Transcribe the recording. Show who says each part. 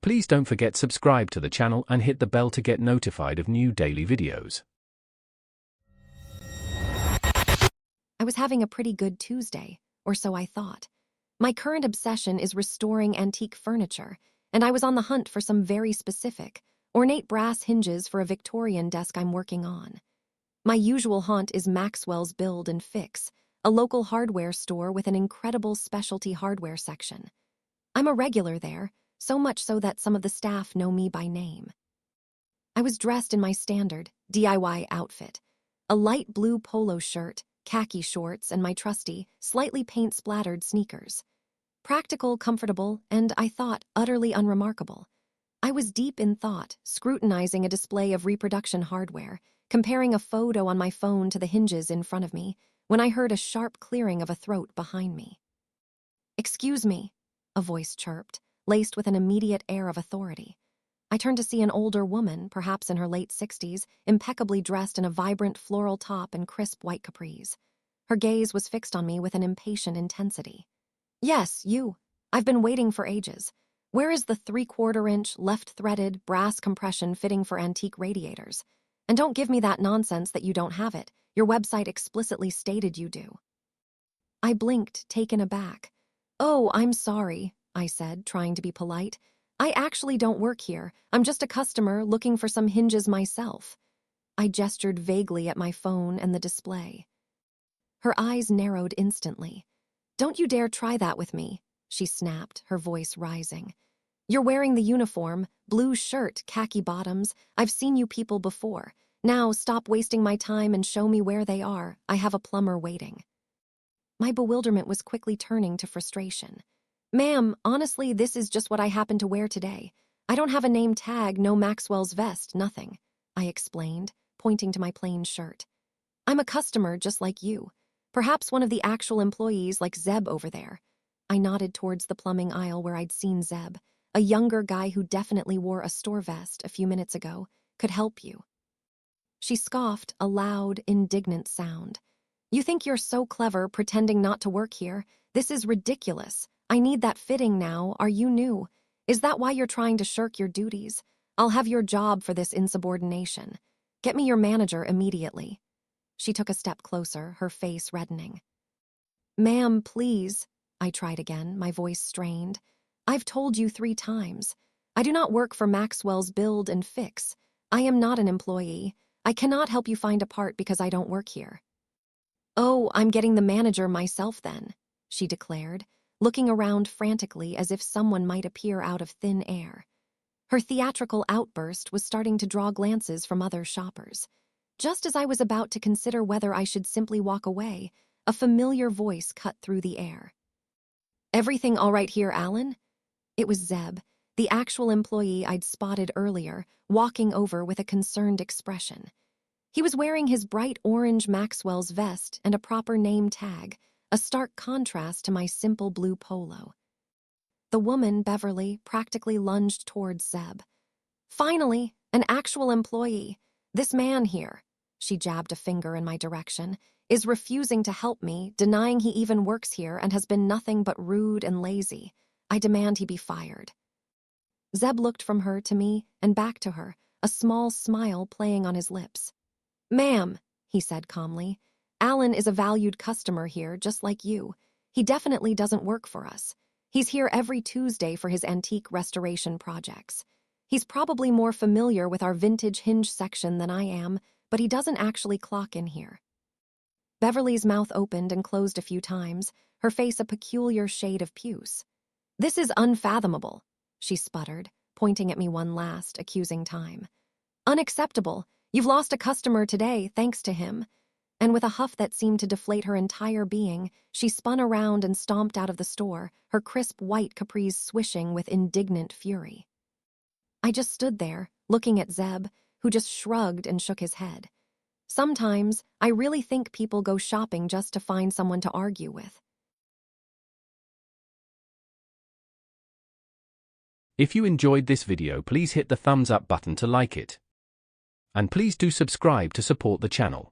Speaker 1: Please don't forget subscribe to the channel and hit the bell to get notified of new daily videos.
Speaker 2: I was having a pretty good Tuesday, or so I thought. My current obsession is restoring antique furniture, and I was on the hunt for some very specific, ornate brass hinges for a Victorian desk I'm working on. My usual haunt is Maxwell's Build and Fix, a local hardware store with an incredible specialty hardware section. I'm a regular there, so much so that some of the staff know me by name. I was dressed in my standard DIY outfit, a light blue polo shirt, khaki shorts, and my trusty, slightly paint-splattered sneakers. Practical, comfortable, and, I thought, utterly unremarkable. I was deep in thought, scrutinizing a display of reproduction hardware, comparing a photo on my phone to the hinges in front of me, when I heard a sharp clearing of a throat behind me. "Excuse me," a voice chirped, laced with an immediate air of authority. I turned to see an older woman, perhaps in her late 60s, impeccably dressed in a vibrant floral top and crisp white capris. Her gaze was fixed on me with an impatient intensity. "Yes, you. I've been waiting for ages. Where is the 3/4-inch, left-threaded, brass compression fitting for antique radiators? And don't give me that nonsense that you don't have it. Your website explicitly stated you do." I blinked, taken aback. "Oh, I'm sorry," I said, trying to be polite. "I actually don't work here. I'm just a customer looking for some hinges myself." I gestured vaguely at my phone and the display. Her eyes narrowed instantly. "Don't you dare try that with me," she snapped, her voice rising. "You're wearing the uniform, blue shirt, khaki bottoms. I've seen you people before. Now stop wasting my time and show me where they are. I have a plumber waiting." My bewilderment was quickly turning to frustration. "Ma'am, honestly, this is just what I happen to wear today. I don't have a name tag, no Maxwell's vest, nothing," I explained, pointing to my plain shirt. "I'm a customer just like you. Perhaps one of the actual employees like Zeb over there." I nodded towards the plumbing aisle where I'd seen Zeb, a younger guy who definitely wore a store vest a few minutes ago, "could help you." She scoffed, a loud, indignant sound. "You think you're so clever pretending not to work here? This is ridiculous. I need that fitting now. Are you new? Is that why you're trying to shirk your duties? I'll have your job for this insubordination. Get me your manager immediately." She took a step closer, her face reddening. "Ma'am, please," I tried again, my voice strained. "I've told you 3 times. I do not work for Maxwell's Build and Fix. I am not an employee. I cannot help you find a part because I don't work here." "Oh, I'm getting the manager myself then," she declared, looking around frantically as if someone might appear out of thin air. Her theatrical outburst was starting to draw glances from other shoppers. Just as I was about to consider whether I should simply walk away, a familiar voice cut through the air. "Everything all right here, Alan?" It was Zeb, the actual employee I'd spotted earlier, walking over with a concerned expression. He was wearing his bright orange Maxwell's vest and a proper name tag, a stark contrast to my simple blue polo. The woman, Beverly, practically lunged towards Zeb. "Finally, an actual employee. This man here," she jabbed a finger in my direction, "is refusing to help me, denying he even works here and has been nothing but rude and lazy. I demand he be fired." Zeb looked from her to me and back to her, a small smile playing on his lips. "Ma'am," he said calmly, "Alan is a valued customer here, just like you. He definitely doesn't work for us. He's here every Tuesday for his antique restoration projects. He's probably more familiar with our vintage hinge section than I am, but he doesn't actually clock in here." Beverly's mouth opened and closed a few times, her face a peculiar shade of puce. "This is unfathomable," she sputtered, pointing at me one last, accusing time. "Unacceptable. You've lost a customer today, thanks to him." And with a huff that seemed to deflate her entire being, she spun around and stomped out of the store, her crisp white capris swishing with indignant fury. I just stood there, looking at Zeb, who just shrugged and shook his head. Sometimes, I really think people go shopping just to find someone to argue with.
Speaker 1: If you enjoyed this video, please hit the thumbs up button to like it. And please do subscribe to support the channel.